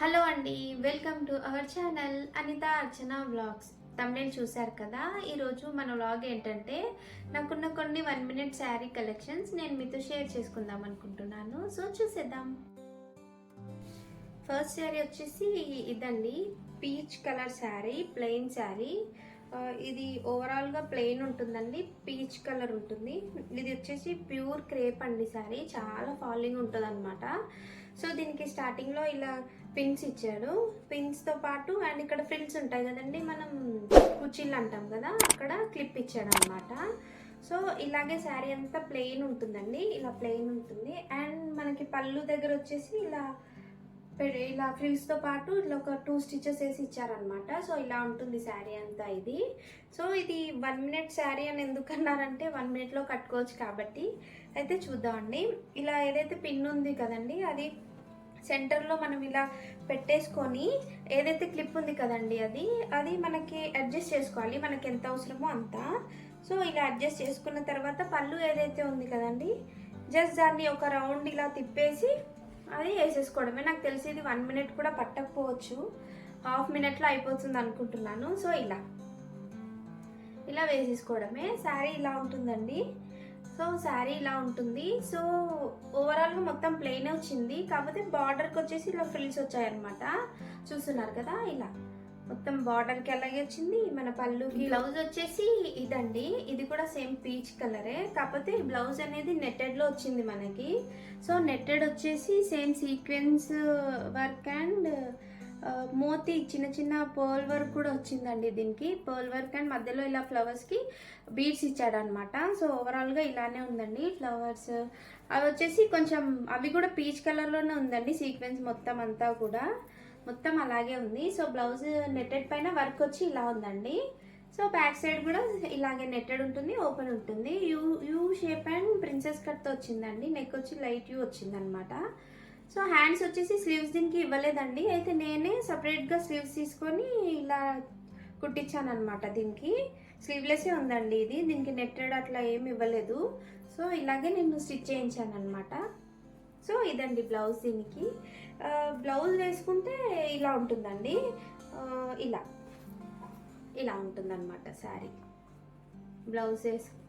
Hello అండి, welcome to our channel Anitha Archana vlogs. Thumbnail చూశారు కదా. ఈరోజు మన వ్లాగ్ ఏంటంటే నాకున్న కొన్ని 1 మినిట్ శారీ కలెక్షన్స్ నేను మీతో షేర్ చేసుకుందాం అనుకుంటున్నాను. సో చూసేద్దాం. ఫస్ట్ శారీ వచ్చేసి ఇదండి, peach colour sari, plain sari. ఇది ఓవరాల్గా ప్లెయిన్ ఉంటుందండి, పీచ్ కలర్ ఉంటుంది. ఇది వచ్చేసి ప్యూర్ క్రేప్ అండి శారీ, చాలా ఫాలింగ్ ఉంటుంది అనమాట. సో దీనికి స్టార్టింగ్లో ఇలా పిన్స్ ఇచ్చాడు, పిన్స్తో పాటు అండ్ ఇక్కడ ఫ్రిల్స్ ఉంటాయి కదండి, మనం కుచ్చిళ్ళు అంటాం కదా, అక్కడ క్లిప్ ఇచ్చాడు అనమాట. సో ఇలాగే శారీ అంతా ప్లెయిన్ ఉంటుందండి, ఇలా ప్లెయిన్ ఉంటుంది. అండ్ మనకి పళ్ళు దగ్గర వచ్చేసి ఇలా ఫ్రిల్స్తో పాటు ఇట్లా ఒక 2 స్టిచెస్ వేసి ఇచ్చారనమాట. సో ఇలా ఉంటుంది శారీ అంతా ఇది. సో ఇది 1 మినిట్ శారీ అని ఎందుకన్నారంటే 1 మినిట్లో కట్టుకోవచ్చు కాబట్టి. అయితే చూద్దామండి. ఇలా ఏదైతే పిన్ ఉంది కదండి, అది సెంటర్లో మనం ఇలా పెట్టేసుకొని, ఏదైతే క్లిప్ ఉంది కదండి అది మనకి అడ్జస్ట్ చేసుకోవాలి, మనకి ఎంత అవసరమో అంత. సో ఇలా అడ్జస్ట్ చేసుకున్న తర్వాత పళ్ళు ఏదైతే ఉంది కదండి, జస్ట్ దాన్ని ఒక రౌండ్ ఇలా తిప్పేసి అది వేసేసుకోవడమే. నాకు తెలిసి ఇది 1 మినిట్ కూడా పట్టకపోవచ్చు, హాఫ్ మినిట్లో అయిపోతుంది అనుకుంటున్నాను. సో ఇలా వేసేసుకోవడమే. శారీ ఇలా ఉంటుందండి. సో శారీ ఇలా ఉంటుంది. సో ఓవరాల్గా మొత్తం ప్లెయిన్ వచ్చింది, కాకపోతే బార్డర్కి వచ్చేసి ఇలా ఫ్రిల్స్ వచ్చాయన్నమాట. చూస్తున్నారు కదా, ఇలా మొత్తం బార్డర్కి అలాగే వచ్చింది. మన పళ్ళుకి బ్లౌజ్ వచ్చేసి ఇదండి, ఇది కూడా సేమ్ పీచ్ కలరే, కాకపోతే బ్లౌజ్ అనేది నెట్టెడ్లో వచ్చింది మనకి. సో నెట్టెడ్ వచ్చేసి సేమ్ సీక్వెన్స్ వర్క్ అండ్ మోతీ చిన్న చిన్న పర్ల్ వర్క్ కూడా వచ్చిందండి దీనికి. పర్ల్ వర్క్ అండ్ మధ్యలో ఇలా ఫ్లవర్స్కి బీడ్స్ ఇచ్చాడనమాట. సో ఓవరాల్గా ఇలానే ఉందండి ఫ్లవర్స్. అవి వచ్చేసి కొంచెం అవి కూడా పీచ్ కలర్లోనే ఉందండి, సీక్వెన్స్ మొత్తం అంతా కూడా మొత్తం అలాగే ఉంది. సో బ్లౌజ్ నెట్టెడ్ పైన వర్క్ వచ్చి ఇలా ఉందండి. సో బ్యాక్ సైడ్ కూడా ఇలాగే నెట్టెడ్ ఉంటుంది, ఓపెన్ ఉంటుంది. యూ షేప్ అండ్ ప్రిన్సెస్ కట్తో వచ్చిందండి. నెక్ వచ్చి లైట్ యూ వచ్చిందనమాట. సో హ్యాండ్స్ వచ్చేసి స్లీవ్స్ దీనికి ఇవ్వలేదండి, అయితే నేనే సపరేట్గా స్లీవ్స్ తీసుకొని ఇలా కుట్టించాను అనమాట. దీనికి స్లీవ్లెస్సే ఉందండి ఇది, దీనికి నెట్టెడ్ అట్లా ఏమి ఇవ్వలేదు. సో ఇలాగే నేను స్టిచ్ చేయించాను అనమాట. సో ఇదండి బ్లౌజ్. దీనికి బ్లౌజ్ వేసుకుంటే ఇలా ఉంటుందండి, ఇలా ఉంటుందన్నమాట శారీ.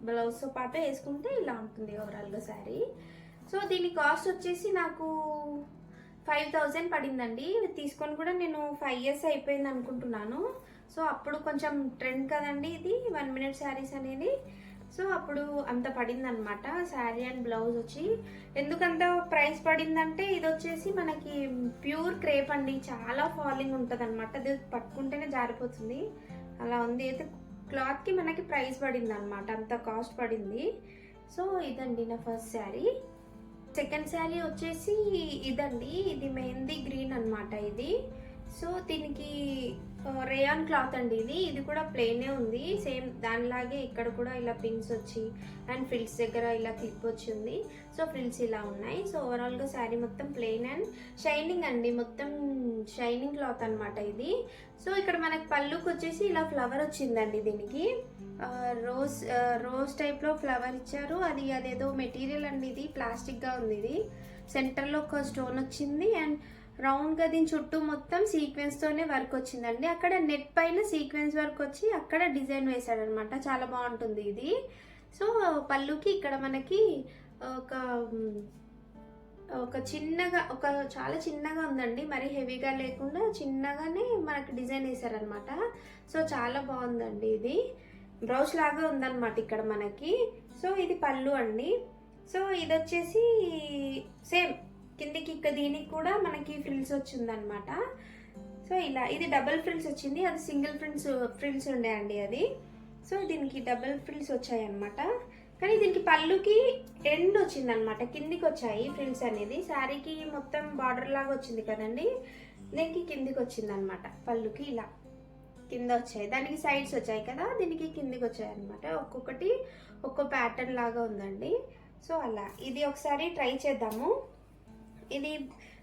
బ్లౌజ్తో పాటు వేసుకుంటే ఇలా ఉంటుంది ఓవరాల్గా శారీ. సో దీని కాస్ట్ వచ్చేసి నాకు 5000 పడిందండి. తీసుకొని కూడా నేను 5 years అయిపోయింది అనుకుంటున్నాను. సో అప్పుడు కొంచెం ట్రెండ్ కదండి ఇది 1 మినిట్ శారీస్ అనేది. సో అప్పుడు అంత పడింది అనమాట శారీ అండ్ బ్లౌజ్ వచ్చి. ఎందుకంత ప్రైస్ పడిందంటే ఇది వచ్చేసి మనకి ప్యూర్ క్రేప్ అండి, చాలా ఫాలింగ్ ఉంటుంది అనమాట. అది పట్టుకుంటేనే జారిపోతుంది, అలా ఉంది. అయితే క్లాత్కి మనకి ప్రైస్ పడింది అనమాట, అంత కాస్ట్ పడింది. సో ఇదండి నా ఫస్ట్ శారీ. సెకండ్ శారీ వచ్చేసి ఇదండి, ఇది మెహందీ గ్రీన్ అనమాట ఇది. సో దీనికి రేయాన్ క్లాత్ అండి ఇది కూడా ప్లెయినే ఉంది, సేమ్ దానిలాగే ఇక్కడ కూడా ఇలా పిన్స్ వచ్చి అండ్ ఫ్రిల్స్ దగ్గర ఇలా క్లిప్ వచ్చింది. సో ఫ్రిల్స్ ఇలా ఉన్నాయి. సో ఓవరాల్గా శారీ మొత్తం ప్లెయిన్ అండ్ షైనింగ్ అండి, మొత్తం షైనింగ్ క్లాత్ అనమాట ఇది. సో ఇక్కడ మనకి పళ్ళుకి వచ్చేసి ఇలా ఫ్లవర్ వచ్చిందండి. దీనికి రోజ్ టైప్లో ఫ్లవర్ ఇచ్చారు. అదేదో మెటీరియల్ అండి, ఇది ప్లాస్టిక్గా ఉంది. ఇది సెంటర్లో ఒక స్టోన్ వచ్చింది అండ్ రౌండ్గా దీని చుట్టూ మొత్తం సీక్వెన్స్తోనే వర్క్ వచ్చిందండి. అక్కడ నెట్ పైన సీక్వెన్స్ వర్క్ వచ్చి అక్కడ డిజైన్ వేసాడనమాట, చాలా బాగుంటుంది ఇది. సో పళ్ళుకి ఇక్కడ మనకి చాలా చిన్నగా ఉందండి, మరి హెవీగా లేకుండా చిన్నగానే మనకి డిజైన్ వేసారనమాట. సో చాలా బాగుందండి ఇది, బ్రౌజ్ లాగా ఉందన్నమాట ఇక్కడ మనకి. సో ఇది పళ్ళు అండి. సో ఇది వచ్చేసి సేమ్ కిందికి దీనికి కూడా మనకి ఫ్రిల్స్ వచ్చిందనమాట. సో ఇలా ఇది డబుల్ ఫ్రిల్స్ వచ్చింది, అది సింగిల్ ఫ్రిల్స్ ఉండే అండి అది. సో దీనికి డబుల్ ఫ్రిల్స్ వచ్చాయి అనమాట. కానీ దీనికి పళ్ళుకి ఎండ్ వచ్చిందనమాట, కిందికి వచ్చాయి ఫ్రిల్స్ అనేది. శారీకి మొత్తం బార్డర్ లాగా వచ్చింది కదండి, దీనికి కిందికి వచ్చిందనమాట. పళ్ళుకి ఇలా కింద వచ్చాయి, దానికి సైడ్స్ వచ్చాయి కదా, దీనికి కిందికి వచ్చాయి అనమాట. ఒక్కొక్కటి ఒక్కో ప్యాటర్న్ లాగా ఉందండి. సో అలా ఇది ఒకసారి ట్రై చేద్దాము. ఇది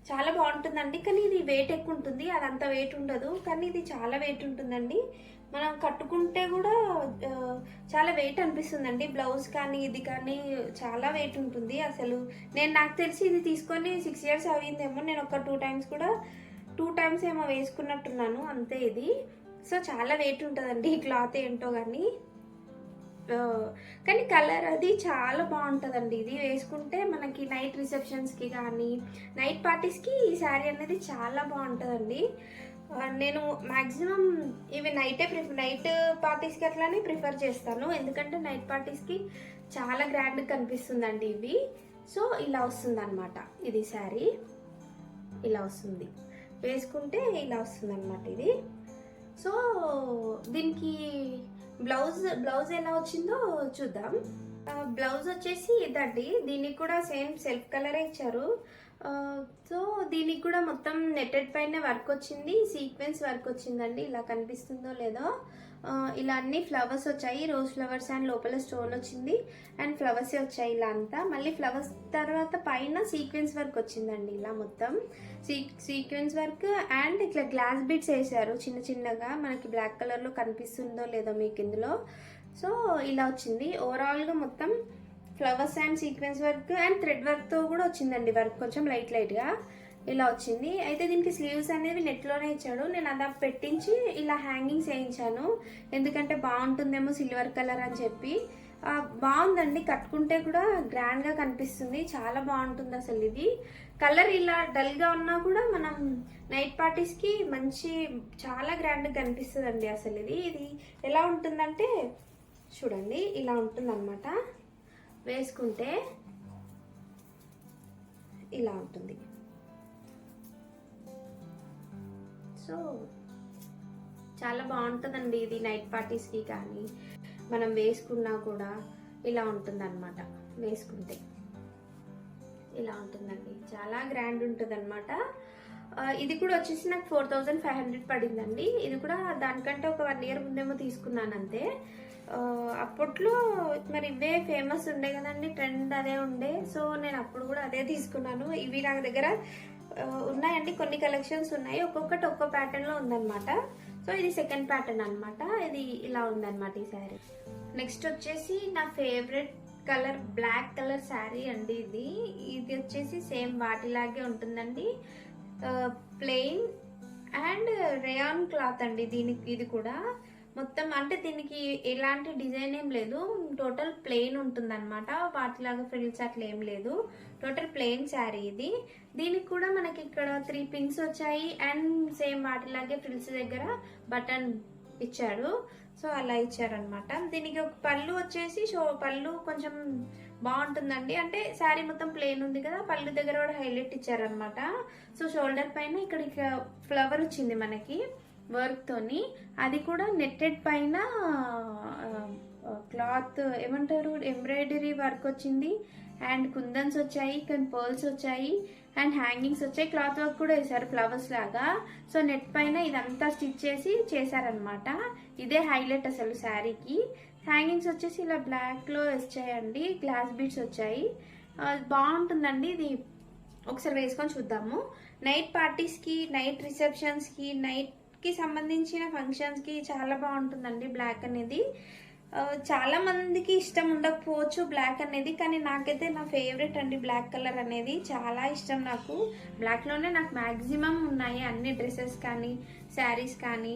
చాలా బాగుంటుందండి, కానీ ఇది వెయిట్ ఎక్కువ ఉంటుంది, అదంతా వెయిట్ ఉండదు, కానీ ఇది చాలా వెయిట్ ఉంటుందండి. మనం కట్టుకుంటే కూడా చాలా వెయిట్ అనిపిస్తుందండి. బ్లౌజ్ కానీ ఇది కానీ చాలా వెయిట్ ఉంటుంది అసలు. నాకు తెలిసి ఇది తీసుకొని 6 years అయిందేమో. నేను ఒక 2 times కూడా 2 టైమ్స్ ఏమో వేసుకున్నట్టున్నాను అంతే ఇది. సో చాలా వెయిట్ ఉంటుందండి ఈ క్లాత్ ఏంటో కానీ. కానీ కలర్ అది చాలా బాగుంటుందండి. ఇది వేసుకుంటే మనకి నైట్ రిసెప్షన్స్కి కానీ నైట్ పార్టీస్కి ఈ శారీ అనేది చాలా బాగుంటుందండి. నేను మ్యాక్సిమం ఇవి నైట్ పార్టీస్కి అట్లానే ప్రిఫర్ చేస్తాను, ఎందుకంటే నైట్ పార్టీస్కి చాలా గ్రాండ్ కనిపిస్తుందండి ఇవి. సో ఇలా వస్తుంది అనమాట ఇది శారీ, ఇలా వస్తుంది వేసుకుంటే ఇలా వస్తుంది అనమాట ఇది. సో దీనికి బ్లౌజ్ ఎలా వచ్చిందో చూద్దాం. బ్లౌజ్ వచ్చేసి ఇదండి, దీనికి కూడా సేమ్ సెల్ఫ్ కలరే ఇచ్చారు. సో దీనికి కూడా మొత్తం నెట్టెడ్ పైన వర్క్ వచ్చింది, సీక్వెన్స్ వర్క్ వచ్చిందండి. ఇలా కనిపిస్తుందో లేదో, ఇలా అన్ని ఫ్లవర్స్ వచ్చాయి, రోజ్ ఫ్లవర్స్ అండ్ లోపల స్టోన్ వచ్చింది అండ్ ఫ్లవర్స్ వచ్చాయి ఇలా అంతా. మళ్ళీ ఫ్లవర్స్ తర్వాత పైన సీక్వెన్స్ వర్క్ వచ్చిందండి, ఇలా మొత్తం సీక్వెన్స్ వర్క్ అండ్ ఇట్లా గ్లాస్ బీడ్స్ వేసారు చిన్న చిన్నగా. మనకి బ్లాక్ కలర్లో కనిపిస్తుందో లేదో మీకు ఇందులో. సో ఇలా వచ్చింది ఓవరాల్గా మొత్తం flowers and sequence work and thread వర్క్తో కూడా వచ్చిందండి వర్క్, కొంచెం లైట్గా ఇలా వచ్చింది. అయితే దీనికి స్లీవ్స్ అనేవి నెట్లోనే ఇచ్చాడు, నేను అలా పెట్టించి ఇలా హ్యాంగింగ్స్ వేయించాను, ఎందుకంటే బాగుంటుందేమో సిల్వర్ కలర్ అని చెప్పి. బాగుందండి, కట్టుకుంటే కూడా గ్రాండ్గా కనిపిస్తుంది, చాలా బాగుంటుంది అసలు. ఇది కలర్ ఇలా డల్గా ఉన్నా కూడా మనం నైట్ పార్టీస్కి మంచి చాలా గ్రాండ్గా కనిపిస్తుందండి అసలు. ఇది ఎలా ఉంటుందంటే చూడండి, ఇలా ఉంటుందన్నమాట, వేసుకుంటే ఇలా ఉంటుంది. సో చాలా బాగుంటుందండి ఇది నైట్ పార్టీస్కి కానీ మనం వేసుకున్నా కూడా ఇలా ఉంటుందన్నమాట. వేసుకుంటే ఇలా ఉంటుందండి, చాలా గ్రాండ్ ఉంటుంది అనమాట. ఇది కూడా వచ్చేసి నాకు 4500 పడిందండి. ఇది కూడా దానికంటే ఒక 1 year ముందేమో తీసుకున్నాను అంతే. అప్పట్లో మరి ఇవే ఫేమస్ ఉండే కదండి, ట్రెండ్ అదే ఉండే. సో నేను అప్పుడు కూడా అదే తీసుకున్నాను. ఇవి నా దగ్గర ఉన్నాయండి, కొన్ని కలెక్షన్స్ ఉన్నాయి, ఒక్కొక్కటి ఒక్కో ప్యాటర్న్లో ఉందన్నమాట. సో ఇది సెకండ్ ప్యాటర్న్ అనమాట, ఇది ఇలా ఉందన్నమాట ఈ శారీ. నెక్స్ట్ వచ్చేసి నా favourite colour black colour sari అండి. ఇది వచ్చేసి సేమ్ వాటిలాగే ఉంటుందండి, ప్లెయిన్ అండ్ రేయాన్ క్లాత్ అండి దీనికి. ఇది కూడా మొత్తం అంటే దీనికి ఎలాంటి డిజైన్ ఏం లేదు, టోటల్ ప్లెయిన్ ఉంటుందన్నమాట, వాటిలాగా ఫ్రిల్స్ అట్లా ఏం లేదు, టోటల్ ప్లెయిన్ శారీ ఇది. దీనికి కూడా మనకి ఇక్కడ 3 పిన్స్ వచ్చాయి అండ్ సేమ్ వాటిలాగే ఫ్రిల్స్ దగ్గర బటన్ ఇచ్చాడు. సో అలా ఇచ్చారనమాట. దీనికి ఒక పళ్ళు వచ్చేసి పళ్ళు కొంచెం బాగుంటుందండి, అంటే శారీ మొత్తం ప్లెయిన్ ఉంది కదా, పళ్ళు దగ్గర కూడా హైలైట్ ఇచ్చారనమాట. సో షోల్డర్ పైన ఇక్కడ ఫ్లవర్ వచ్చింది మనకి వర్క్ తోని, అది కూడా నెట్టెడ్ పైన క్లాత్ ఏమంటారు ఎంబ్రాయిడరీ వర్క్ వచ్చింది అండ్ కుందన్స్ వచ్చాయి, కొన్ని పర్ల్స్ వచ్చాయి అండ్ హ్యాంగింగ్స్ వచ్చాయి, క్లాత్ వర్క్ కూడా వేసారు ఫ్లవర్స్ లాగా. సో నెట్ పైన ఇదంతా స్టిచ్ చేసి చేశారనమాట. ఇదే హైలైట్ అసలు శారీకి. హ్యాంగింగ్స్ వచ్చేసి ఇలా బ్లాక్లో వచ్చాయండి, గ్లాస్ బీడ్స్ వచ్చాయి, బాగుంటుందండి ఇది. ఒకసారి వేసుకొని చూద్దాము. నైట్ పార్టీస్కి, నైట్ రిసెప్షన్స్కి, నైట్కి సంబంధించిన ఫంక్షన్స్కి చాలా బాగుంటుందండి బ్లాక్ అనేది. చాలా మందికి ఇష్టం ఉండకపోవచ్చు బ్లాక్ అనేది, కానీ నాకైతే నా ఫేవరెట్ అండి బ్లాక్ కలర్ అనేది, చాలా ఇష్టం నాకు. బ్లాక్లోనే నాకు మ్యాక్సిమం ఉన్నాయి అన్ని డ్రెస్సెస్ కానీ శారీస్ కానీ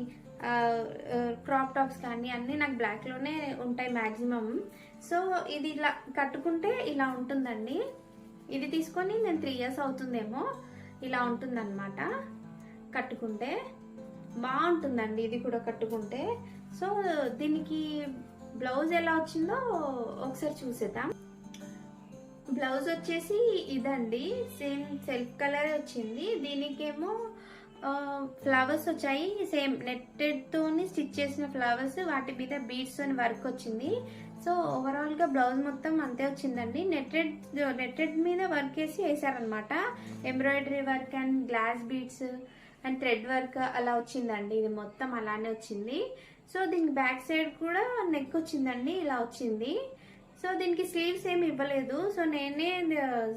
క్రాప్ టాప్స్ కానీ అన్నీ నాకు బ్లాక్లోనే ఉంటాయి మ్యాక్సిమం. సో ఇది ఇలా కట్టుకుంటే ఇలా ఉంటుందండి. ఇది తీసుకొని నేను 3 years అవుతుందేమో, ఇలా ఉంటుందన్నమాట కట్టుకుంటే, బాగుంటుందండి ఇది కూడా కట్టుకుంటే. సో దీనికి బ్లౌజ్ ఎలా వచ్చిందో ఒకసారి చూసేద్దాం. బ్లౌజ్ వచ్చేసి ఇదండి, సేమ్ సెల్ఫ్ కలర్ వచ్చింది. దీనికేమో ఫ్లవర్స్ వచ్చాయి, సేమ్ నెట్టెడ్ తోని స్టిచ్ చేసిన ఫ్లవర్స్, వాటి మీద బీడ్స్ తోని వర్క్ వచ్చింది. సో ఓవరాల్ గా బ్లౌజ్ మొత్తం అంతే వచ్చిందండి. నెట్టెడ్ మీద వర్క్ వేసి వేసారనమాట, embroidery work and glass beads and thread work అలా వచ్చిందండి. ఇది మొత్తం అలానే వచ్చింది. సో దీనికి బ్యాక్ సైడ్ కూడా నెక్ వచ్చిందండి, ఇలా వచ్చింది. సో దీనికి స్లీవ్స్ ఏమి ఇవ్వలేదు, సో నేనే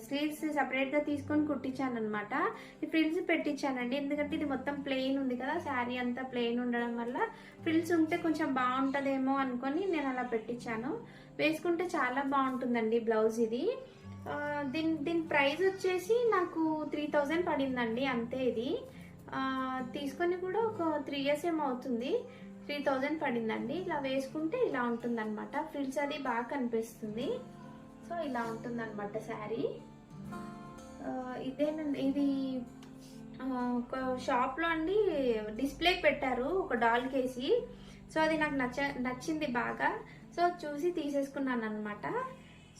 స్లీవ్స్ సపరేట్గా తీసుకొని కుట్టించాను అనమాట. ఈ ఫ్రిల్స్ పెట్టించానండి, ఎందుకంటే ఇది మొత్తం ప్లెయిన్ ఉంది కదా, శారీ అంతా ప్లెయిన్ ఉండడం వల్ల ఫ్రిల్స్ ఉంటే కొంచెం బాగుంటుందేమో అనుకొని నేను అలా పెట్టించాను. వేసుకుంటే చాలా బాగుంటుందండి బ్లౌజ్ ఇది. దీని ప్రైస్ వచ్చేసి నాకు 3000 పడిందండి అంతే. ఇది తీసుకొని కూడా ఒక 3 years ఏమో అవుతుంది. 3000 పడిందండి. ఇలా వేసుకుంటే ఇలా ఉంటుందన్నమాట. ఫ్రిల్స్ అది బాగా కనిపిస్తుంది. సో ఇలా ఉంటుందన్నమాట శారీ. ఇదేనండి, ఇది ఒక షాప్లో అండి డిస్ప్లే పెట్టారు ఒక డాల్ కేసి. సో అది నాకు నచ్చింది బాగా. సో చూసి తీసేసుకున్నాను అనమాట.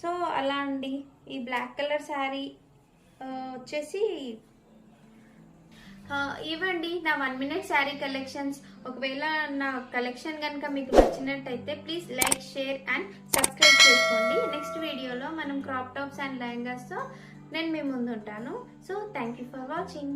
సో అలా అండి, ఈ బ్లాక్ కలర్ శారీ వచ్చేసి ఇవ్వండి నా 1 minute శారీ కలెక్షన్స్. ఒకవేళ నా కలెక్షన్ కనుక మీకు నచ్చినట్టయితే please like, share and subscribe చేసుకోండి. నెక్స్ట్ వీడియోలో మనం క్రాప్ టాప్స్ అండ్ లెహంగాస్తో నేను మీ ముందు ఉంటాను. So thank you for watching.